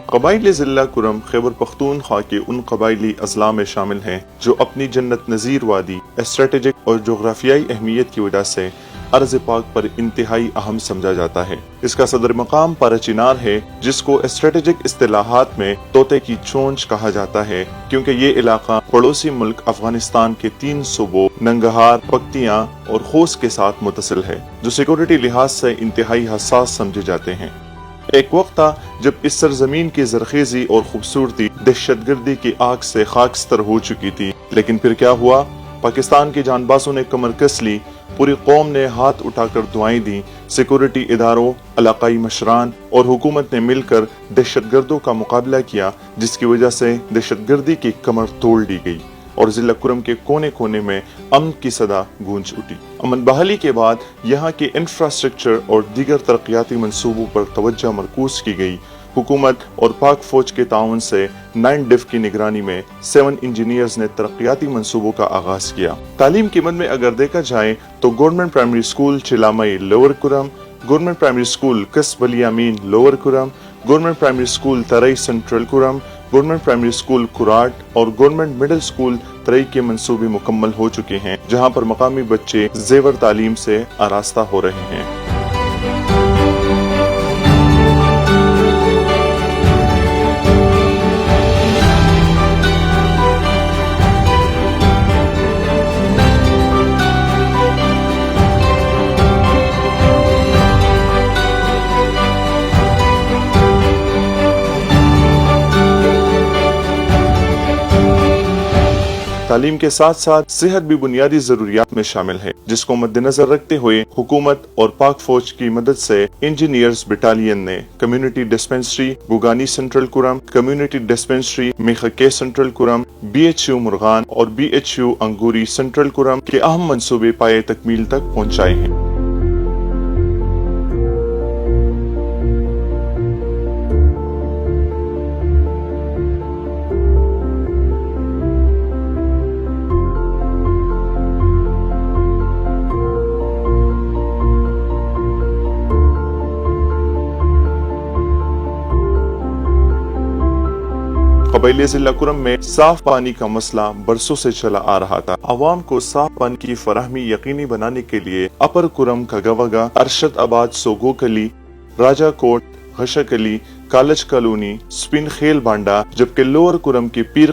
قبائلی ضلع کرم خیبر پختونخوا کے ان قبائلی اضلاع میں شامل ہیں جو اپنی جنت نظیر وادی، اسٹریٹجک اور جغرافیائی اہمیت کی وجہ سے ارض پاک پر انتہائی اہم سمجھا جاتا ہے۔ اس کا صدر مقام پارا چنار ہے، جس کو اسٹریٹجک اصطلاحات میں طوطے کی چونچ کہا جاتا ہے، کیونکہ یہ علاقہ پڑوسی ملک افغانستان کے 3 صوبوں ننگہار، پکتیاں اور خوست کے ساتھ متصل ہے، جو سیکورٹی لحاظ سے انتہائی حساس سمجھے جاتے ہیں۔ ایک وقت تھا جب اس سرزمین کی زرخیزی اور خوبصورتی دہشت گردی کی آگ سے خاکستر ہو چکی تھی، لیکن پھر کیا ہوا؟ پاکستان کے جان بازوں نے کمر کس لی، پوری قوم نے ہاتھ اٹھا کر دعائیں دیں، سیکورٹی اداروں، علاقائی مشران اور حکومت نے مل کر دہشت گردوں کا مقابلہ کیا، جس کی وجہ سے دہشت گردی کی کمر توڑ دی گئی اور ضلع کرم کے کونے کونے میں امن کی صدا گونج اٹھی۔ امن بحالی کے بعد یہاں کے انفراسٹرکچر اور دیگر ترقیاتی منصوبوں پر توجہ مرکوز کی گئی۔ حکومت اور پاک فوج کے تعاون سے 9 ڈیف کی نگرانی میں 7 انجینئرز نے ترقیاتی منصوبوں کا آغاز کیا۔ تعلیم کی مد میں اگر دیکھا جائے تو گورنمنٹ پرائمری اسکول چلامئی لوور کرم، گورنمنٹ پرائمری اسکول قصب علی امین لوور کرم، گورنمنٹ پرائمری اسکول ترئی سینٹرل کرم، گورنمنٹ پرائمری اسکول کراٹ اور گورنمنٹ مڈل اسکول ترئی کے منصوبے مکمل ہو چکے ہیں، جہاں پر مقامی بچے زیور تعلیم سے آراستہ ہو رہے ہیں۔ تعلیم کے ساتھ ساتھ صحت بھی بنیادی ضروریات میں شامل ہے، جس کو مد نظر رکھتے ہوئے حکومت اور پاک فوج کی مدد سے انجینئرز بٹالین نے کمیونٹی ڈسپنسری گوگانی سینٹرل کرم، کمیونٹی ڈسپنسری میخکے سینٹرل کرم، BHU مرغان اور BHU انگوری سینٹرل کرم کے اہم منصوبے پائے تکمیل تک پہنچائے ہیں۔ قبائلی ضلع کرم میں صاف پانی کا مسئلہ برسوں سے چلا آ رہا تھا۔ عوام کو صاف پانی کی فراہمی یقینی بنانے کے لیے اپر کرم کگوگا، ارشد آباد سوگو کلی، راجہ کوٹ، غشہ کلی، کالج کالونی، سپن خیل بانڈا، جبکہ لوور کرم کی پیر